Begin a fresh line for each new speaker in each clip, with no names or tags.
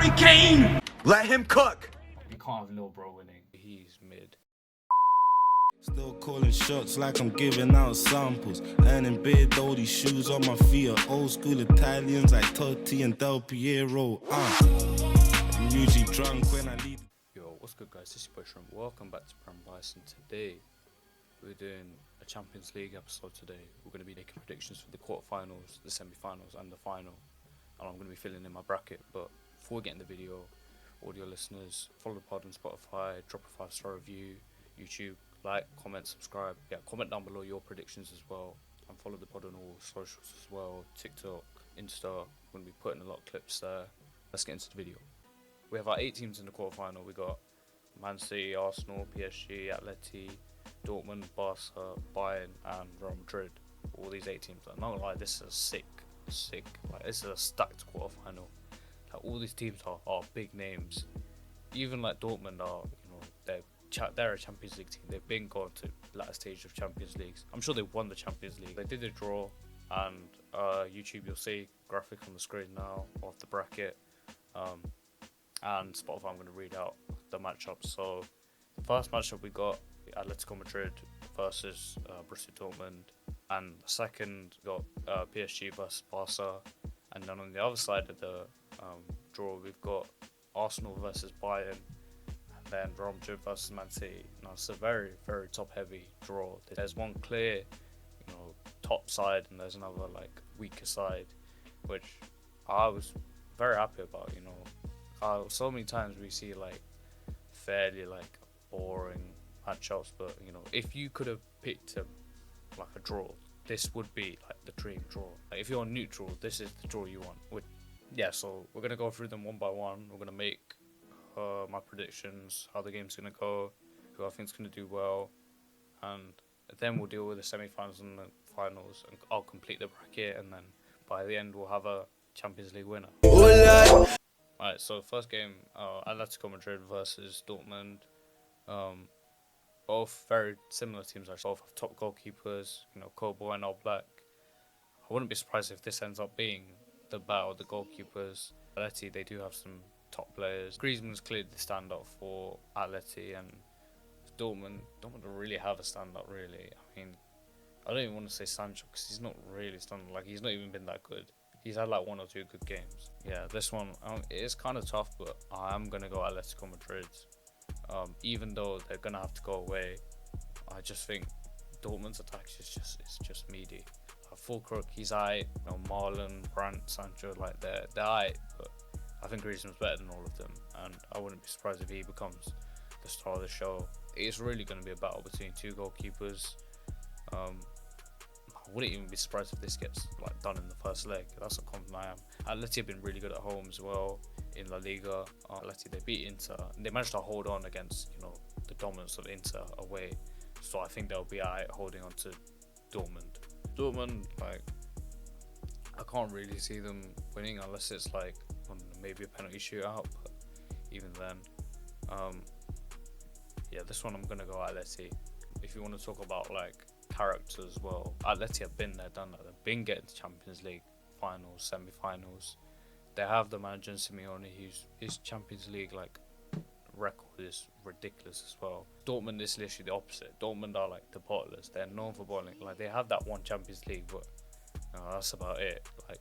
Harry Kane!
Let him cook.
You can't have Lil Bro winning. He's mid.
Still calling shots like I'm giving out samples. Earning bid, all these shoes on my feet are old school Italians like Totti and Del Piero. I'm usually drunk when I leave.
Yo, what's good guys, this is your boy Prem. Welcome back to Prem and today we're doing a Champions League episode today. We're going to be making predictions for the quarterfinals, the semi-finals and the final. And I'm going to be filling in my bracket, but before we get in the video, audio listeners, follow the pod on Spotify, drop a 5-star review, YouTube, like, comment, subscribe. Yeah, comment down below your predictions as well. And follow the pod on all socials as well, TikTok, Insta. We're going to be putting a lot of clips there. Let's get into the video. We have our 8 teams in the quarterfinal. We got Man City, Arsenal, PSG, Atleti, Dortmund, Barca, Bayern and Real Madrid. All these 8 teams. I'm not gonna lie, this is a sick. Like, this is a stacked quarterfinal. Like, all these teams are big names. Even like Dortmund are, they're a Champions League team. They've been gone to latter stage of Champions Leagues. I'm sure they won the Champions League. They did a draw, and YouTube, you'll see graphic on the screen now of the bracket. And Spotify, I'm going to read out the matchups. So the first matchup we got Atletico Madrid versus Borussia Dortmund, and the second we got PSG versus Barca, and then on the other side of the draw we've got Arsenal versus Bayern, and then Real Madrid versus Man City. Now it's a very top heavy draw. There's one clear top side and there's another like weaker side, which I was very happy about. So many times we see like fairly like boring matchups, but if you could have picked like a draw, this would be like the dream draw. Like, if you're neutral, this is the draw you want. So we're gonna go through them one by one. We're gonna make my predictions, how the game's gonna go, who I think's gonna do well, and then we'll deal with the semi-finals and the finals, and I'll complete the bracket, and then by the end we'll have a Champions League winner. Alright, so first game, Atletico Madrid versus Dortmund. Both very similar teams, actually. Both have top goalkeepers, Kobo and All Black. I wouldn't be surprised if this ends up being the battle of the goalkeepers. Atleti, they do have some top players. Griezmann's clearly the standout for Atleti, and Dortmund don't really have a standout, really. I mean, I don't even want to say Sancho because he's not really standout. Like, he's not even been that good. He's had like 1 or 2 good games. Yeah, this one it is kind of tough, but I am gonna go Atletico Madrid. Even though they're gonna have to go away, I just think Dortmund's attack is just meaty. Full crook, he's aight. Marlon, Brandt, Sancho, like they're aight, but I think Griezmann's better than all of them, and I wouldn't be surprised if he becomes the star of the show. It's really gonna be a battle between 2 goalkeepers. I wouldn't even be surprised if this gets like done in the first leg. That's how confident I am. Atleti have been really good at home as well in La Liga. Atleti, they beat Inter, and they managed to hold on against the dominance of Inter away. So I think they'll be alright holding on to Dortmund, like, I can't really see them winning unless it's like maybe a penalty shootout. But even then, yeah, this one I'm gonna go Atleti. If you want to talk about like character as well, Atleti have been there, done that. They've been getting to Champions League finals, semi-finals. They have the manager Simeone, his Champions League like record is ridiculous as well. Dortmund is literally the opposite. Dortmund are like the bottlers. They're known for bottling. Like, they have that one Champions League, but that's about it. Like,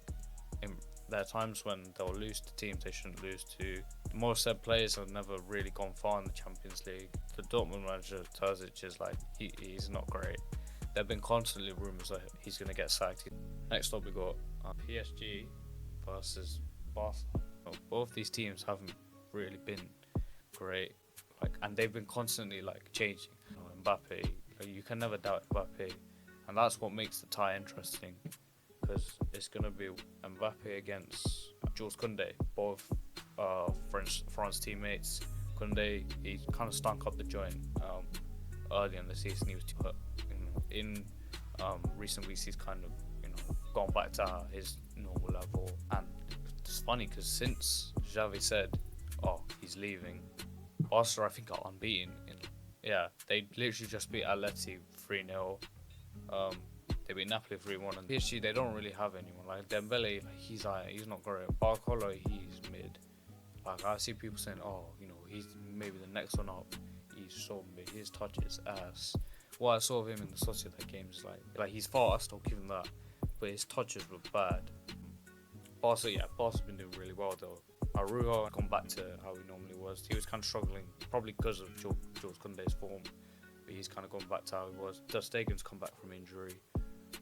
there are times when they'll lose to teams they shouldn't lose to. The more said players have never really gone far in the Champions League. The Dortmund manager Terzic is like he's not great. There have been constantly rumours that he's going to get sacked. Next up we got PSG versus Barca. Both these teams haven't really been great, and they've been constantly like changing. Mbappe, you can never doubt Mbappe, and that's what makes the tie interesting, because it's going to be Mbappe against Jules Koundé, both France teammates. Koundé, he kind of stunk up the joint early in the season. He was but in recent weeks he's kind of gone back to his normal level, and it's funny because since Xavi said he's leaving, Barca I think are unbeaten. They literally just beat Atleti 3-0. They beat Napoli 3-1, and PSG they don't really have anyone. Like Dembele, he's not great. Barcola, he's mid. Like I see people saying, oh, he's maybe the next one up. He's so big. His touch is ass. What I saw of him in the Sociedad games is like he's fast. I'll give him that, but his touches were bad. Barca's been doing really well though. Arujo gone back to how he normally was. He was kind of struggling, probably because of Jules Koundé's form. But he's kind of gone back to how he was. Ter Stegen's come back from injury.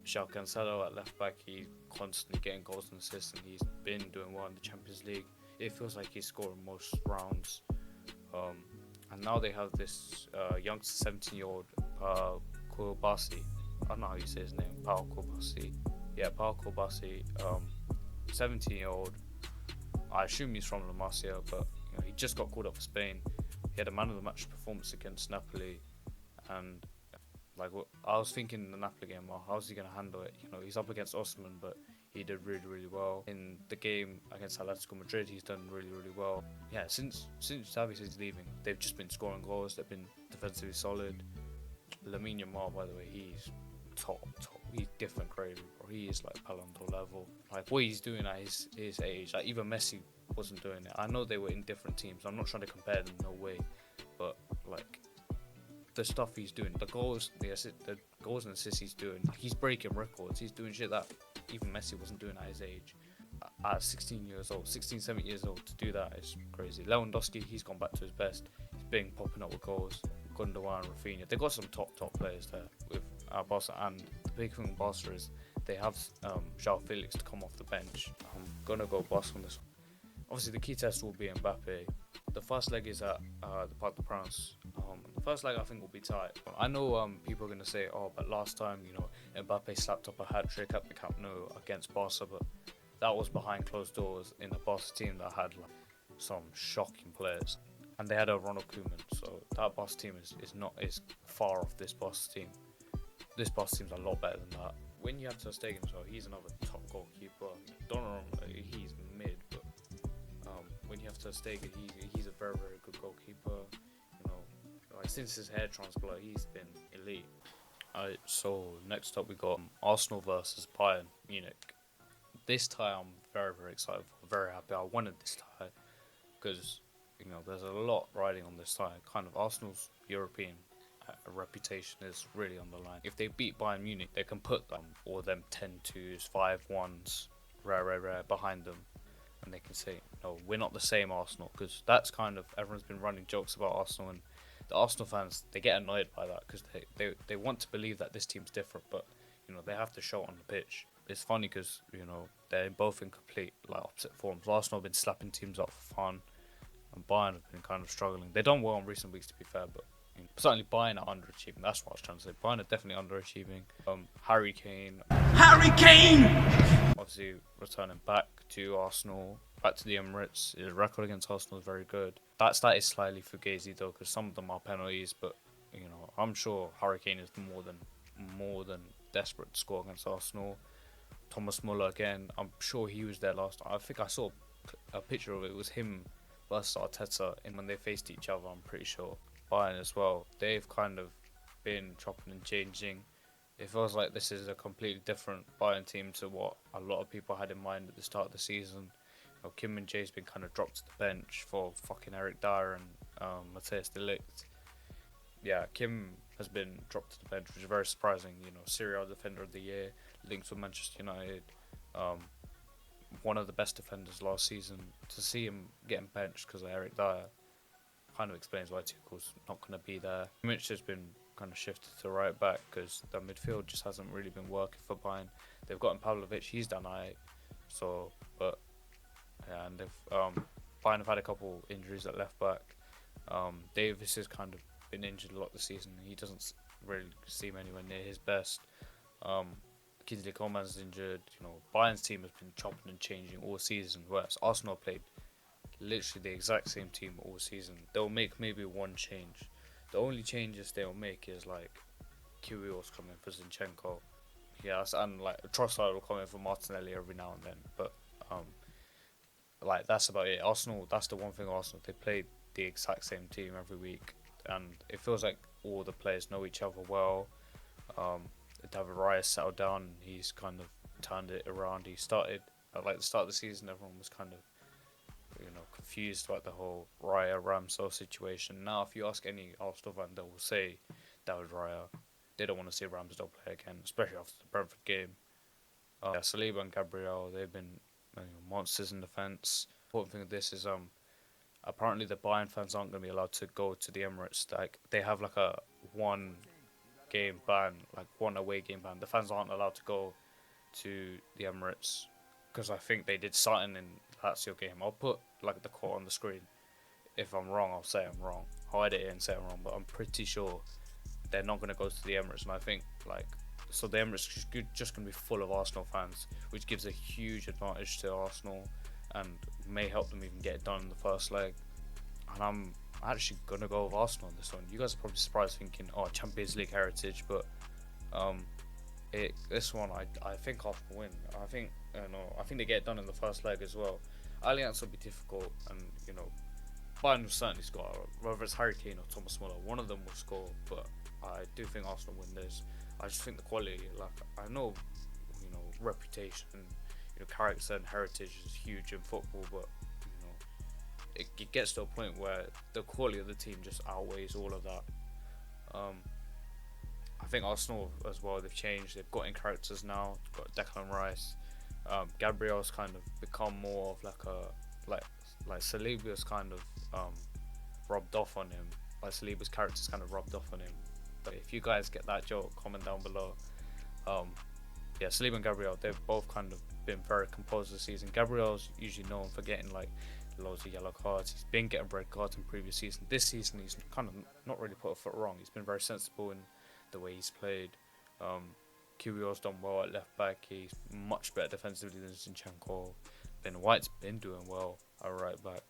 João Cancelo at left back, he's constantly getting goals and assists, and he's been doing well in the Champions League. It feels like he's scoring most rounds. And now they have this youngster, 17-year-old Koulibaly. I don't know how you say his name. Pau Koulibaly. Yeah, Pau Koulibaly. 17-year-old. I assume he's from La Masia, but he just got called up for Spain. He had a man of the match performance against Napoli, and I was thinking in the Napoli game, well, how's he going to handle it? He's up against Osman, but he did really, really well. In the game against Atletico Madrid, he's done really, really well. Yeah, since Xavi is leaving, they've just been scoring goals. They've been defensively solid. Lamine Yamal, by the way, he's top. He's different crazy, bro. He is like Ballon d'Or level. Like what he's doing at his age, like even Messi wasn't doing it. I know they were in different teams. I'm not trying to compare them, no way. But like the stuff he's doing, the goals and assists he's doing, he's breaking records. He's doing shit that even Messi wasn't doing at his age. At 16 years old, 16, 17 years old, to do that is crazy. Lewandowski, he's gone back to his best. He's been popping up with goals. Gundogan, Rafinha, they've got some top players there with Barca, and the big thing with Barca is they have João Felix to come off the bench. I'm gonna go Barca on this one. Obviously, the key test will be Mbappe. The first leg is at the Parc des Princes. The first leg I think will be tight. I know people are gonna say, oh, but last time Mbappe slapped up a hat trick at the Camp Nou against Barca, but that was behind closed doors in a Barca team that had some shocking players. And they had a Ronald Koeman, so that Barca team is far off this Barca team. This Barca team's a lot better than that. When you have Ter Stegen, so he's another top goalkeeper. Donnarumma, he's mid, but when you have Ter Stegen, he's a very, very good goalkeeper. Since his hair transplant, he's been elite. Alright, so next up we got Arsenal versus Bayern Munich. This tie I'm very, very excited for. Very happy. I wanted this tie because there's a lot riding on this tie. Kind of Arsenal's European reputation is really on the line. If they beat Bayern Munich, they can put them or them 10-2s, 5-1s, rare behind them, and they can say, no, we're not the same Arsenal, because that's kind of, everyone's been running jokes about Arsenal, and the Arsenal fans, they get annoyed by that because they want to believe that this team's different, but they have to show it on the pitch. It's funny because they're both in complete opposite forms. Arsenal have been slapping teams up for fun, and Bayern have been kind of struggling. They've done well in recent weeks, to be fair, but certainly Bayern are underachieving. That's what I was trying to say. Bayern are definitely underachieving. Harry Kane, obviously returning back to Arsenal, back to the Emirates. His record against Arsenal is very good. That stat is slightly fugazi though, because some of them are penalties. But I'm sure Harry Kane is more than desperate to score against Arsenal. Thomas Muller again. I'm sure he was there last time. I think I saw a picture of it. It was him versus Arteta, and when they faced each other, I'm pretty sure. Bayern as well. They've kind of been chopping and changing. It feels like this is a completely different Bayern team to what a lot of people had in mind at the start of the season. Kim Min-jae's been kind of dropped to the bench for fucking Eric Dyer and Matthias de Ligt. Yeah, Kim has been dropped to the bench, which is very surprising. Serie A Defender of the Year, linked with Manchester United. One of the best defenders last season. To see him getting benched because of Eric Dyer kind of explains why Tuchel's not going to be there. Mitch has been kind of shifted to right back because the midfield just hasn't really been working for Bayern. They've gotten Pavlovic, he's done alright. And they've Bayern have had a couple injuries at left back. Davis has kind of been injured a lot this season. He doesn't really seem anywhere near his best. Kingsley Coman's injured. Bayern's team has been chopping and changing all season. Whereas Arsenal played literally the exact same team all season. They'll make maybe one change. The only changes they'll make is Kyrgios coming for Zinchenko. Yes, and Trossard will come in for Martinelli every now and then. But that's about it. Arsenal, that's the one thing Arsenal, they played the exact same team every week, and it feels like all the players know each other well. David Raya settled down, and he's kind of turned it around. He started at the start of the season, everyone was kind of confused about the whole Raya Ramsdale situation. Now, if you ask any Arsenal fan, they will say that was Raya. They don't want to see Ramsdale play again, especially after the Brentford game. Yeah, Saliba and Gabriel, they've been monsters in defence. Important thing of this is apparently the Bayern fans aren't going to be allowed to go to the Emirates. Like they have like a one game ban, like one away game ban. The fans aren't allowed to go to the Emirates because I think they did something in Lazio game. I'll put like the quote on the screen. If I'm wrong, I'll say I'm wrong. I'll edit it and say I'm wrong, but I'm pretty sure they're not going to go to the Emirates. And I think so the Emirates is just going to be full of Arsenal fans, which gives a huge advantage to Arsenal and may help them even get it done in the first leg. And I'm actually going to go with Arsenal on this one. You guys are probably surprised thinking, Champions League heritage, but this one I think Arsenal win. I think they get it done in the first leg as well. Allianz will be difficult, and Bayern will certainly score. Whether it's Harry Kane or Thomas Muller, one of them will score. But I do think Arsenal win this. I just think the quality, I know, reputation, character and heritage is huge in football, but it gets to a point where the quality of the team just outweighs all of that. I think Arsenal as well, they've changed. They've got in characters now. Got Declan Rice. Gabriel's kind of become more of like Saliba's kind of rubbed off on him. Like Saliba's character's kind of rubbed off on him. But if you guys get that joke, comment down below. Saliba and Gabriel, they've both kind of been very composed this season. Gabriel's usually known for getting loads of yellow cards. He's been getting red cards in previous season. This season he's kind of not really put a foot wrong. He's been very sensible in the way he's played. Kyrgios's done well at left back. He's much better defensively than Zinchenko. Ben White's been doing well at right back.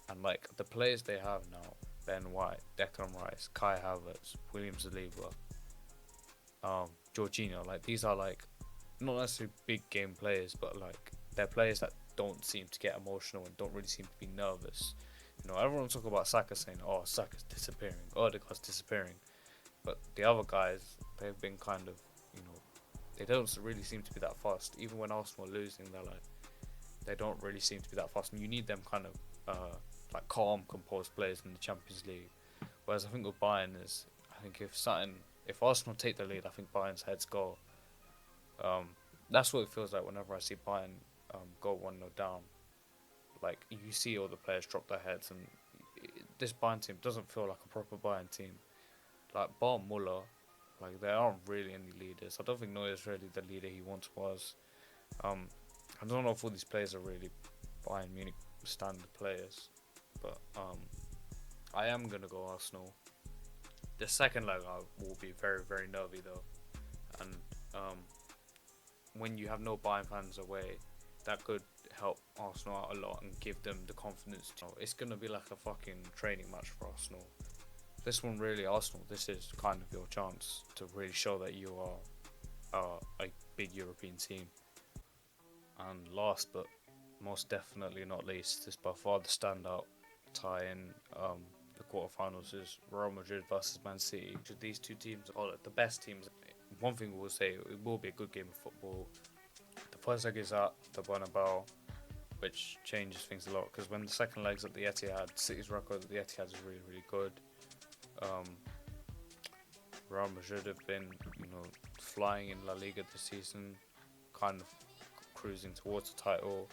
And the players they have now, Ben White, Declan Rice, Kai Havertz, William Saliba, Jorginho, these are not necessarily big game players, but they're players that don't seem to get emotional and don't really seem to be nervous. Everyone's talking about Saka saying, Saka's disappearing, Odegaard's disappearing. But the other guys, they've been kind of, they don't really seem to be that fast. Even when Arsenal are losing, they don't really seem to be that fast. And you need them kind of calm, composed players in the Champions League. Whereas I think with Bayern if Arsenal take the lead, I think Bayern's heads go. That's what it feels like whenever I see Bayern go 1-0 down. You see all the players drop their heads, and this Bayern team doesn't feel like a proper Bayern team. Bar Muller, there aren't really any leaders. I don't think Neuer's really the leader he once was. I don't know if all these players are really Bayern Munich standard players, but I am gonna go Arsenal. The second leg I will be very, very nervy though, and when you have no Bayern fans away, that could help Arsenal out a lot and give them the confidence. It's gonna be like a fucking training match for Arsenal. This one really, Arsenal, this is kind of your chance to really show that you are a big European team. And last but most definitely not least, this by far the standout tie in the quarterfinals is Real Madrid versus Man City. These two teams are the best teams. One thing we'll say, it will be a good game of football. The first leg is at the Bernabeu, which changes things a lot, because when the second leg's at the Etihad, City's record at the Etihad is really, really good. Real Madrid have been, flying in La Liga this season, kind of cruising towards the title.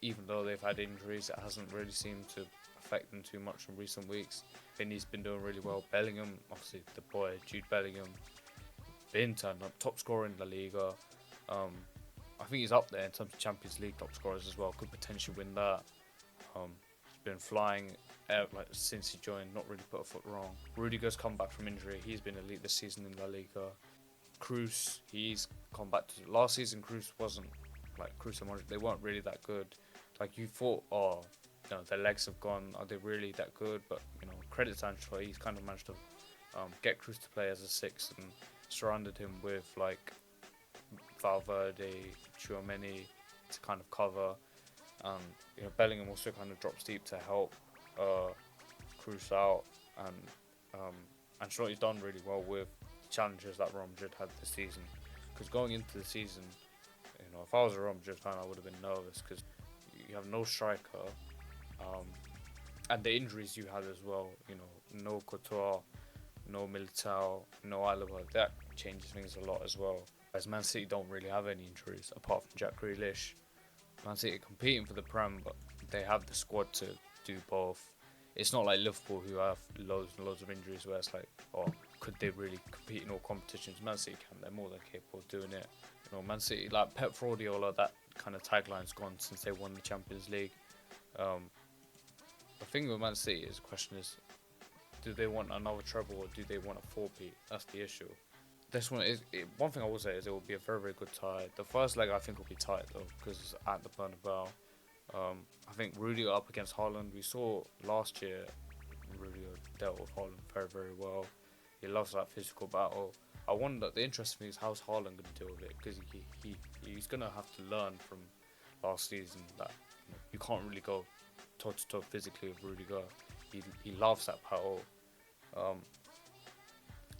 Even though they've had injuries, it hasn't really seemed to affect them too much in recent weeks. Vinny's been doing really well. Bellingham, obviously the boy, Jude Bellingham, been turned up, top scorer in La Liga. I think he's up there in terms of Champions League top scorers as well. Could potentially win that. He's been flying since he joined, not really put a foot wrong. Rudiger's come back from injury. He's been elite this season in La Liga. Kroos, he's come back to last season. Kroos wasn't Kroos and Modric. They weren't really that good. You thought, their legs have gone. Are they really that good? But credit to Ancelotti, he's kind of managed to get Kroos to play as a six and surrounded him with Valverde, Tchouaméni to kind of cover. Bellingham also kind of drops deep to help Kroos out, and Ancelotti's done really well with the challenges that Real Madrid had this season. Because going into the season, if I was a Real Madrid fan, I would have been nervous because you have no striker, and the injuries you had as well. You know, no Couture, no Militao, no Alaba. That changes things a lot as well. As Man City don't really have any injuries apart from Jack Grealish. Man City competing for the Prem, but they have the squad to do both. It's not like Liverpool who have loads and loads of injuries where it's like, oh, could they really compete in all competitions? Man City can. They're more than capable of doing it. You know, Man City, like Pep Guardiola, that kind of tagline's gone since they won the Champions League. The thing with Man City is, the question is, do they want another treble or do they want a four-peat? That's the issue. This one is, one thing I will say is it will be a very, very good tie. The first leg I think will be tight though, because it's at the Bernabeu. I think Rudiger up against Haaland. We saw last year Rudiger dealt with Haaland very, very well. He loves that physical battle. I wonder, the interesting thing is how's Haaland going to deal with it, because he's going to have to learn from last season that you can't really go toe to toe physically with Rudiger. He loves that battle.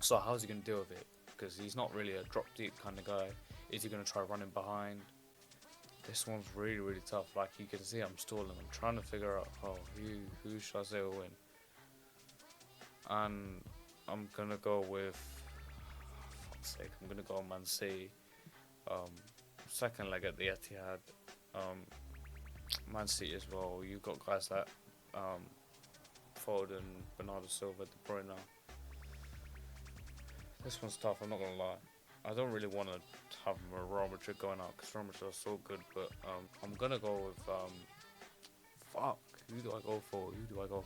So how's he going to deal with it? Because he's not really a drop deep kind of guy. Is he going to try running behind? This one's really, really tough. Like you can see, I'm stalling. I'm trying to figure out who should I say will win. And I'm gonna go with, for fuck's sake, I'm gonna go on Man City. Second leg at the Etihad. Man City as well. You've got guys like Foden, Bernardo Silva, De Bruyne. This one's tough, I'm not gonna lie. I don't really want to have Real Madrid going out because Real Madrid are so good, but I'm gonna go with who do I go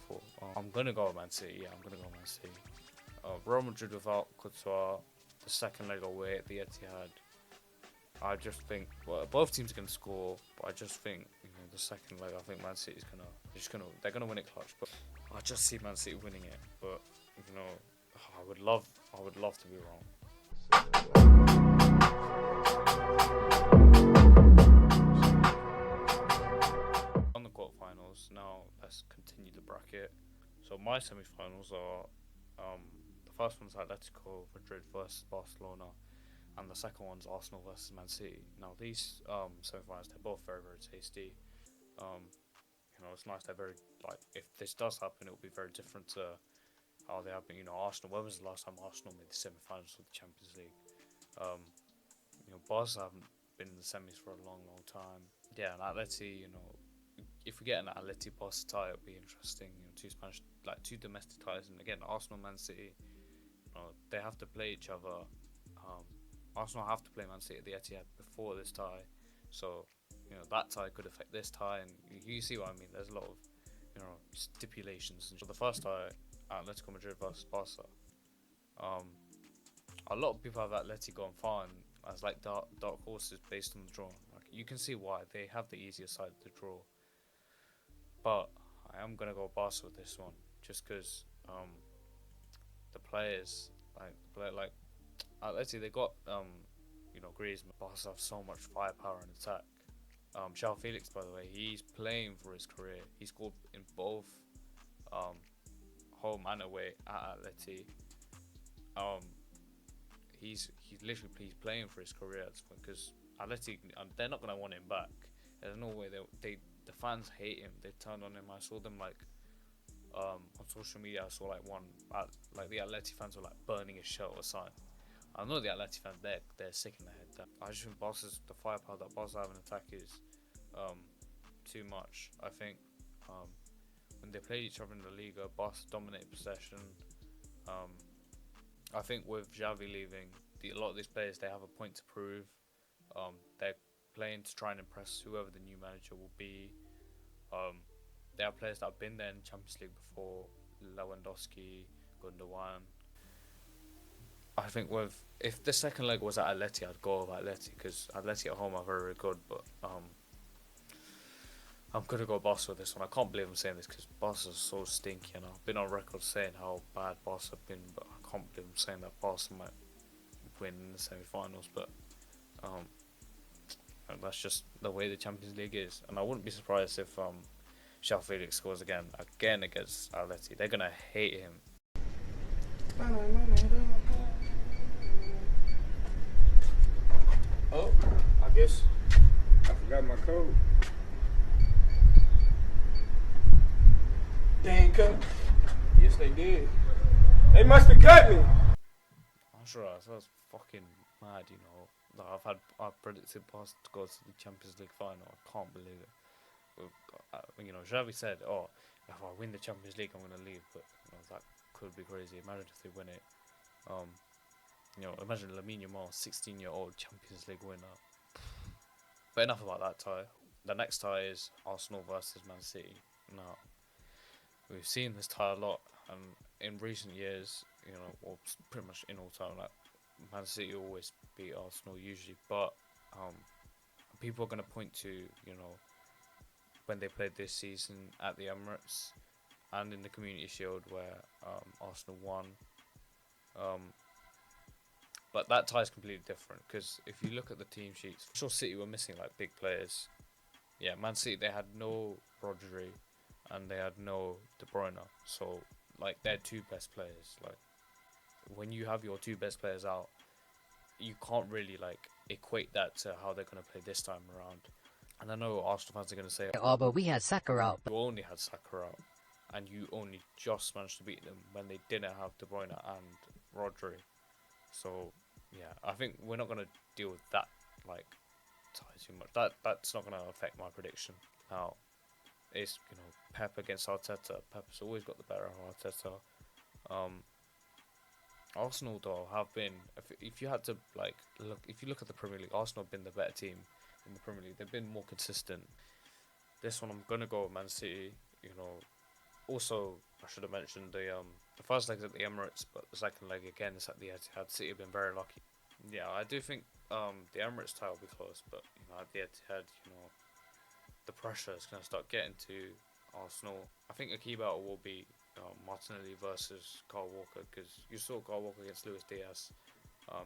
for? I'm gonna go with Man City. Yeah, I'm gonna go with Man City. Real Madrid without Couture, the second leg away at the Etihad. I just think, well, both teams are gonna score, but I just think, the second leg, I think Man City's they're gonna win it clutch. But I just see Man City winning it. But I would love to be wrong. On the quarterfinals, now let's continue the bracket. So my semi-finals are the first one's Atletico Madrid versus Barcelona, and the second one's Arsenal versus Man City. Now these semi-finals, they're both very, very tasty. It's nice. They're very, like, if this does happen, it will be very different to how they happen. Arsenal. When was the last time Arsenal made the semi-finals of the Champions League? Barca haven't been in the semis for a long, long time. Yeah, and Atleti, if we get an Atleti Barca tie, it'll be interesting. Two domestic ties, and again, Arsenal, Man City, they have to play each other. Arsenal have to play Man City at the Etihad before this tie, so that tie could affect this tie, and you see what I mean. There's a lot of stipulations. So the first tie, Atletico Madrid versus Barca. A lot of people have Atleti going far and as like dark horses based on the draw. Like, you can see why they have the easier side of the draw, but I am gonna go Barca with this one just because the players like Atleti, they got Griezmann. Barca have so much firepower in attack. João Felix, by the way, he's playing for his career. He scored in both home and away at Atleti. He's literally playing for his career at this point because Atleti, they're not gonna want him back. There's no way the fans hate him. They turned on him. I saw them on social media. I saw the Atleti fans were burning his shirt or something. I know the Atleti fans, they're sick in the head. I just think the firepower that Barca have in attack is too much. I think when they played each other in the Liga, Barca dominated possession. I think with Xavi leaving, a lot of these players, they have a point to prove. They're playing to try and impress whoever the new manager will be. They are players that have been there in Champions League before, Lewandowski, Gundogan. I think if the second leg was at Atleti, I'd go with Atleti because Atleti at home are very, very good. But I'm going to go Barca with this one. I can't believe I'm saying this because Barca is so stinky, and I've been on record saying how bad Barca have been, but I can't believe I'm saying that Barca might win in the semi-finals. But that's just the way the Champions League is, and I wouldn't be surprised if João Felix scores again against Atleti. They're going to hate him.
Oh, I guess I forgot my code. cut. Yes, they did. They must have cut me.
I'm sure that was fucking mad, you know. Like I've predicted Barca to go to the Champions League final. I can't believe it. You know, Xavi said, "Oh, if I win the Champions League, I'm gonna leave." But you know, that could be crazy. Imagine if they win it. You know, imagine Lamine Yamal, 16-year-old Champions League winner. But enough about that tie. The next tie is Arsenal versus Man City. Now, we've seen this tie a lot, and in recent years, you know, or pretty much in all time, like Man City always beat Arsenal usually. But people are gonna point to, you know, when they played this season at the Emirates and in the Community Shield where Arsenal won. But that tie is completely different because if you look at the team sheets, for sure City were missing like big players. Yeah, Man City, they had no Rodri and they had no De Bruyne. So like their two best players, like when you have your two best players out, you can't really like equate that to how they're going to play this time around. And I know Arsenal fans are going to say,
"Oh, but we had Saka out."
You only had Saka out, and you only just managed to beat them when they didn't have De Bruyne and Rodri. So yeah, I think we're not going to deal with that like tie too much. That's not going to affect my prediction. Now, it's, you know, Pep against Arteta. Pep's always got the better of Arteta. Arsenal though have been, if you had to like look, if you look at the Premier League, Arsenal have been the better team in the Premier League. They've been more consistent. This one I'm gonna go with Man City. You know, also I should have mentioned the first leg's at the Emirates, but the second leg again is at the Etihad. City have been very lucky. Yeah, I do think the Emirates tie will be close, but you know, at the Etihad, you know, the pressure is gonna start getting to Arsenal. I think a key battle will be Martinelli versus Kyle Walker, because you saw Kyle Walker against Luis Diaz.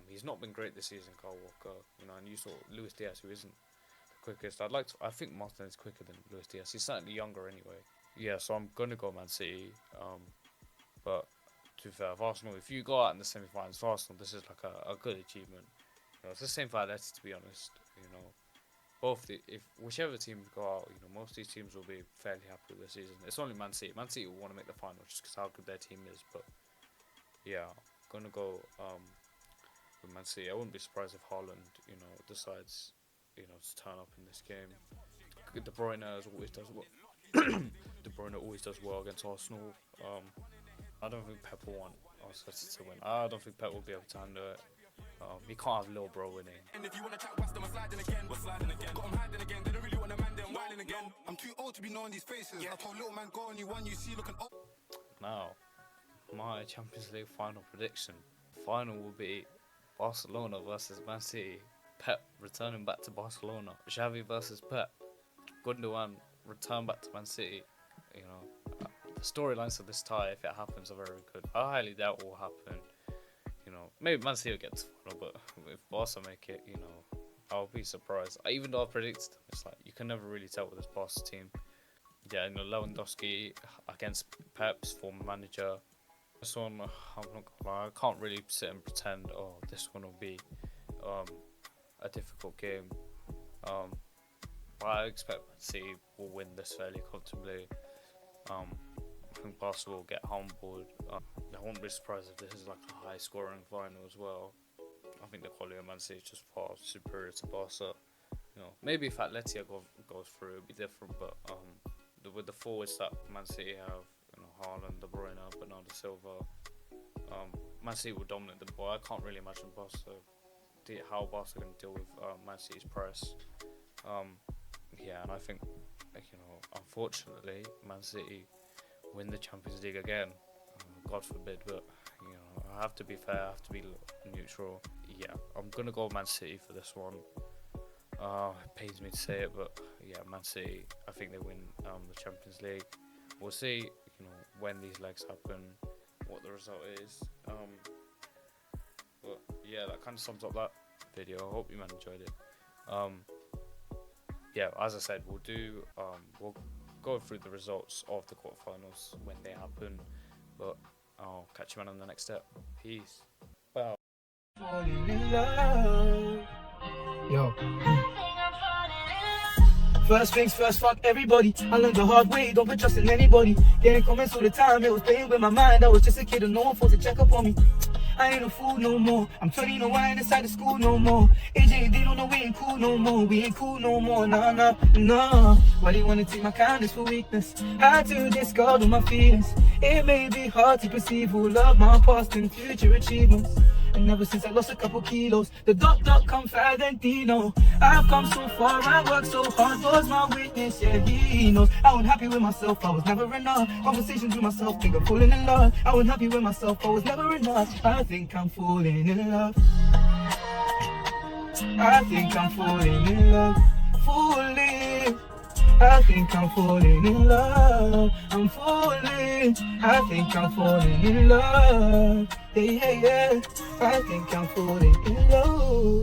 He's not been great this season, Kyle Walker. You know, and you saw Luis Diaz, who isn't the quickest. I think Martinelli's quicker than Luis Diaz. He's certainly younger anyway. Yeah, so I'm gonna go Man City. But to be fair, Arsenal, if you go out in the semi-finals for Arsenal, this is like a good achievement. You know, it's the same for Atletico, to be honest. You know, if whichever team go out, you know, most of these teams will be fairly happy with the season. It's only Man City. Man City will want to make the final just because how good their team is. But yeah, I'm gonna go with Man City. I wouldn't be surprised if Haaland, you know, decides, you know, to turn up in this game. De Bruyne always does well. De Bruyne always does well against Arsenal. I don't think Pep will want Arsenal to win. I don't think Pep will be able to handle it. You can't have little bro winning.
And if you wanna chat West, I'm sliding again. We're sliding again. Got 'em hiding again. They don't really want a man, then whining again. I'm too old to be knowing these faces. I told little man go on, you one you see looking up.
Now, my Champions League final prediction. Final will be Barcelona versus Man City. Pep returning back to Barcelona. Xavi versus Pep. Gundogan return back to Man City. You know, the storylines of this tie, if it happens, are very good. I highly doubt it will happen. You know, maybe Man City will get to the final, but if Barca make it, you know, I'll be surprised. Even though I predicted them, it's like you can never really tell with this Barca team. Yeah, you know, Lewandowski against Pep's former manager. This one, I'm not gonna lie, I can't really sit and pretend, oh, this one will be a difficult game. But I expect Man City will win this fairly comfortably. I think Barca will get humbled. I won't be surprised if this is like a high scoring final as well. I think the quality of Man City is just far superior to Barca. You know, maybe if Atletico goes through, it'll be different. But with the forwards that Man City have, you know, Haaland, De Bruyne, Bernardo Silva, Man City will dominate the ball. I can't really imagine how Barca can deal with Man City's press. Yeah, and I think, you know, unfortunately, Man City win the Champions League again. God forbid, but you know, I have to be fair, I have to be neutral. Yeah, I'm gonna go Man City for this one. It pains me to say it, but yeah, Man City, I think they win the Champions League. We'll see, you know, when these legs happen, what the result is. But yeah, that kind of sums up that video. I hope you man enjoyed it. Yeah, as I said, we'll go through the results of the quarterfinals when they happen. But I'll catch you man on the next step. Peace. Bye.
Falling in love. Yo.
First things first, fuck everybody. I learned the hard way, don't put trust in anybody. Getting comments all the time, it was playing with my mind. I was just a kid and no one thought to check up on me. I ain't a fool no more. I'm 20, no I ain't inside the school no more. AJ, they don't know we ain't cool no more. We ain't cool no more, nah, nah, nah. Why they wanna take my kindness for weakness? Had to discard all my feelings. It may be hard to perceive all of my past and future achievements. And ever since I lost a couple kilos, the dot come fat and Dino. I've come so far, I worked so hard, was my witness, yeah, he knows. I wasn't happy with myself, I was never enough. Conversations with myself, think I'm falling in love. I wasn't happy with myself, I was never enough. I think I'm falling in love. I think I'm falling in love. Falling. I think I'm falling in love. I'm falling. I think I'm falling in love. Yeah, yeah, yeah. I think I'm falling in love.